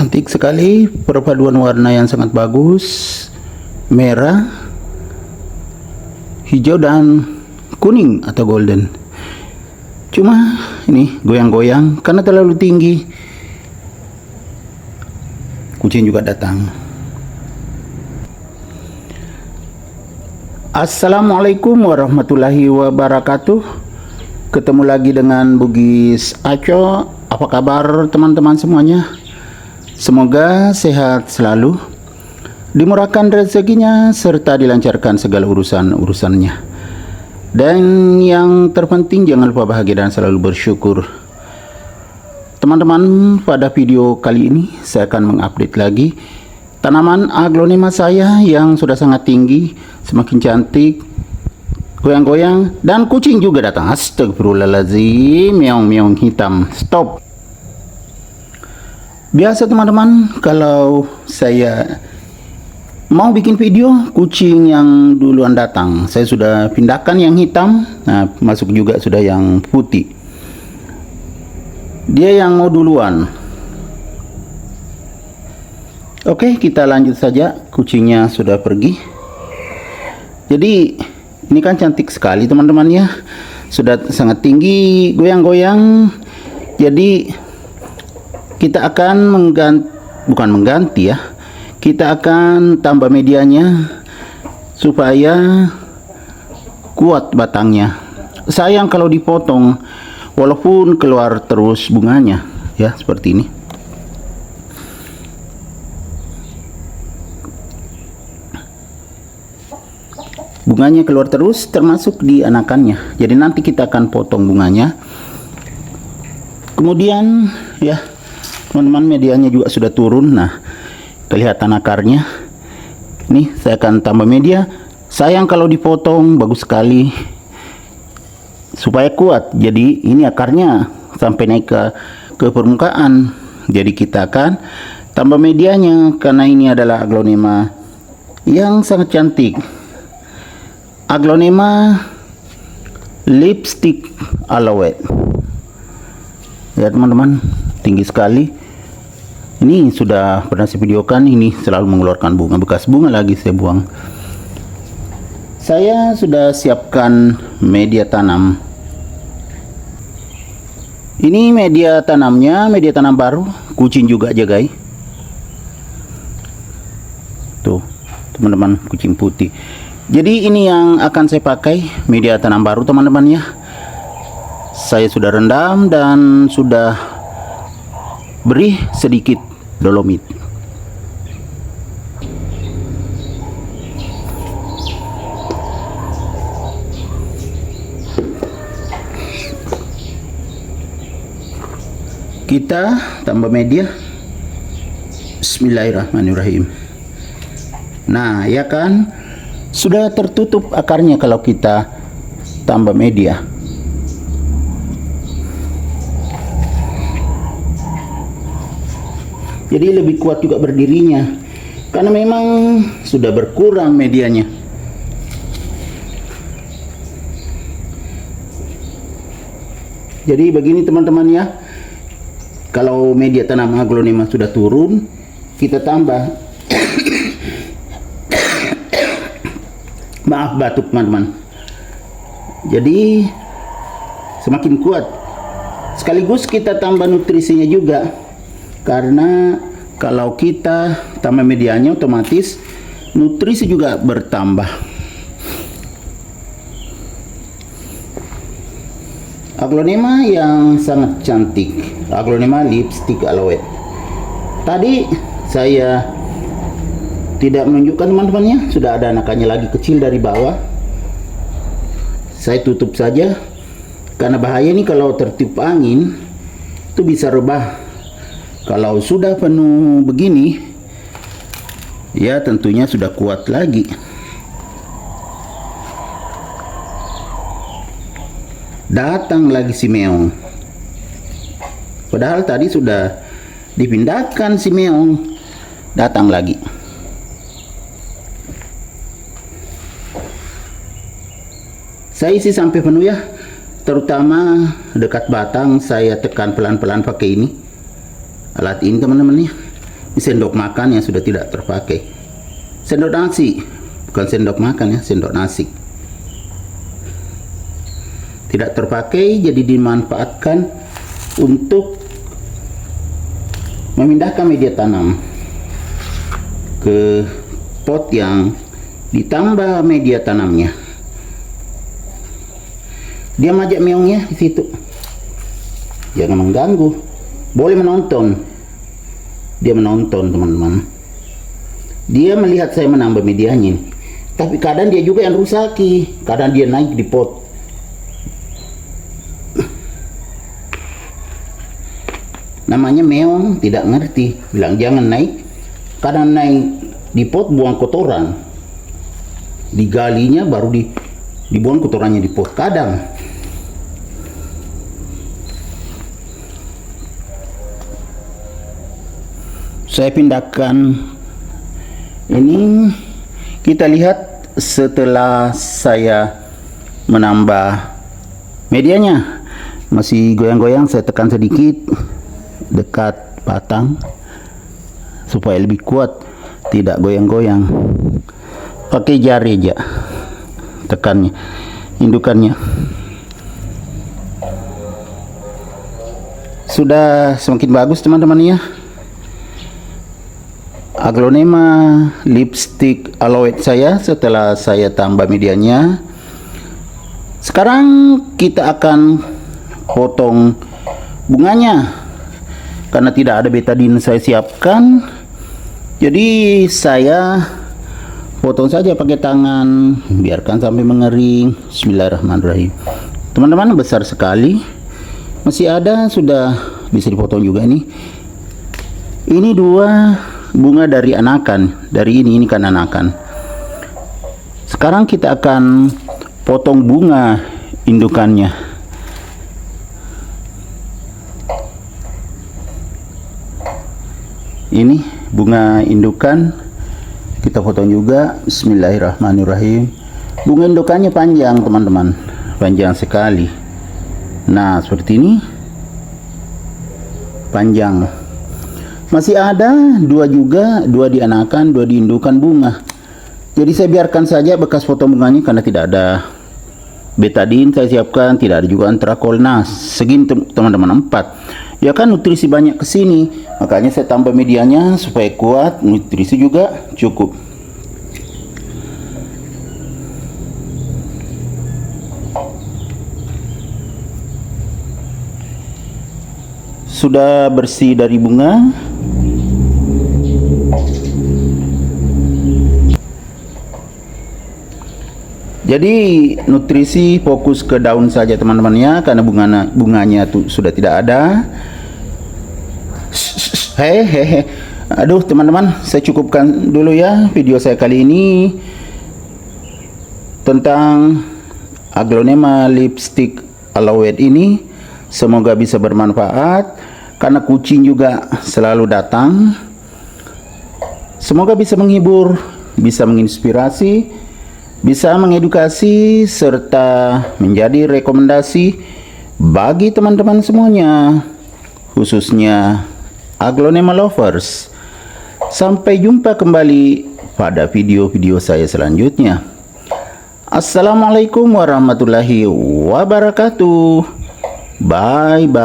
Cantik sekali, perpaduan warna yang sangat bagus, merah, hijau dan kuning atau golden. Cuma ini goyang-goyang karena terlalu tinggi. Kucing juga datang. Assalamualaikum warahmatullahi wabarakatuh. Ketemu lagi dengan Bugis Aco. Apa kabar teman-teman semuanya? Semoga sehat selalu, dimurahkan rezekinya, serta dilancarkan segala urusan-urusannya. Dan yang terpenting jangan lupa bahagia dan selalu bersyukur. Teman-teman, pada video kali ini saya akan mengupdate lagi tanaman aglonema saya yang sudah sangat tinggi, semakin cantik, goyang-goyang, dan kucing juga datang. Astagfirullahaladzim, meong-meong hitam. Stop. Biasa teman-teman, kalau saya mau bikin video, kucing yang duluan datang. Saya sudah pindahkan yang hitam, nah masuk juga sudah yang putih. Dia yang mau duluan. Oke, kita lanjut saja. Kucingnya sudah pergi. Jadi ini kan cantik sekali teman-teman ya. Sudah sangat tinggi, goyang-goyang. Jadi kita akan mengganti ya. Kita akan tambah medianya supaya kuat batangnya. Sayang kalau dipotong, walaupun keluar terus bunganya ya, seperti ini. Bunganya keluar terus termasuk di anakannya. Jadi nanti kita akan potong bunganya. Kemudian ya teman-teman, medianya juga sudah turun. Nah, kelihatan akarnya. Nih, saya akan tambah media. Sayang kalau dipotong, bagus sekali supaya kuat. Jadi ini akarnya sampai naik ke permukaan. Jadi kita akan tambah medianya karena ini adalah aglonema yang sangat cantik. Aglonema lipstick alouette. Ya teman-teman, tinggi sekali. Ini sudah pernah saya videokan, ini selalu mengeluarkan bunga, bekas bunga lagi saya buang. Saya sudah siapkan media tanam. Ini media tanamnya, media tanam baru, kucing juga jagai. Tuh, teman-teman, kucing putih. Jadi ini yang akan saya pakai, media tanam baru teman-teman ya. Saya sudah rendam dan sudah beri sedikit dolomit. Kita tambah media. Bismillahirrahmanirrahim. Nah, ya kan sudah tertutup akarnya kalau kita tambah media. Jadi lebih kuat juga berdirinya karena memang sudah berkurang medianya. Jadi begini teman-teman ya, kalau media tanam aglonema sudah turun, kita tambah maaf batuk teman-teman. Jadi semakin kuat, sekaligus kita tambah nutrisinya juga. Karena kalau kita tambah medianya, otomatis nutrisi juga bertambah. Aglonema yang sangat cantik, aglonema lipstick alouette. Tadi saya tidak menunjukkan teman-temannya, sudah ada anakannya lagi kecil dari bawah. Saya tutup saja karena bahaya nih kalau tertiup angin itu bisa rebah. Kalau sudah penuh begini, ya tentunya sudah kuat lagi. Datang lagi si meong. Padahal tadi sudah dipindahkan si meong. Datang lagi. Saya isi sampai penuh ya. Terutama dekat batang saya tekan pelan-pelan pakai ini. Alat ini teman-teman ya. sendok makan yang sudah tidak terpakai. Sendok nasi, bukan sendok makan ya, sendok nasi. Tidak terpakai, jadi dimanfaatkan untuk memindahkan media tanam ke pot yang ditambah media tanamnya. Dia majak meongnya di situ. Jangan mengganggu. Boleh menonton. Dia menonton, teman-teman. Dia melihat saya menambah medianya. Tapi kadang dia juga yang rusaki. Kadang dia naik di pot. Namanya meong, tidak ngerti. Bilang jangan naik. Kadang naik di pot, buang kotoran. Digalinya baru dibuang kotorannya di pot. Kadang saya pindahkan ini. Kita lihat setelah saya menambah medianya, masih goyang-goyang. Saya tekan sedikit dekat batang supaya lebih kuat, tidak goyang-goyang. Pakai jari aja tekannya, indukannya. Sudah semakin bagus, teman-teman ya. Aglonema lipstick aloe saya setelah saya tambah medianya. Sekarang kita akan potong bunganya. Karena tidak ada betadine saya siapkan, jadi saya potong saja pakai tangan, biarkan sampai mengering. Bismillahirrahmanirrahim. Teman-teman, besar sekali. Masih ada, sudah bisa dipotong juga nih. Ini dua bunga dari anakan, dari ini kan anakan. Sekarang kita akan potong bunga indukannya. Ini bunga indukan kita potong juga. Bismillahirrahmanirrahim. Bunga indukannya panjang, teman-teman, panjang sekali. Nah, seperti ini, panjang. Masih ada dua juga, dua di anakan, dua di indukan bunga. Jadi saya biarkan saja bekas potong bunganya karena tidak ada betadine saya siapkan, tidak ada juga antrakolnas. Segini teman-teman, 4. Ya kan nutrisi banyak ke sini, makanya saya tambah medianya supaya kuat, nutrisi juga cukup. Sudah bersih dari bunga. Jadi nutrisi fokus ke daun saja, teman-teman ya, karena bunganya tuh sudah tidak ada. Hehehe. Aduh, teman-teman, saya cukupkan dulu ya video saya kali ini tentang Aglonema lipstick aloe ini. Semoga bisa bermanfaat karena kucing juga selalu datang. Semoga bisa menghibur, bisa menginspirasi, bisa mengedukasi, serta menjadi rekomendasi bagi teman-teman semuanya, khususnya Aglonema lovers. Sampai jumpa kembali pada video-video saya selanjutnya. Assalamualaikum warahmatullahi wabarakatuh. Bye-bye.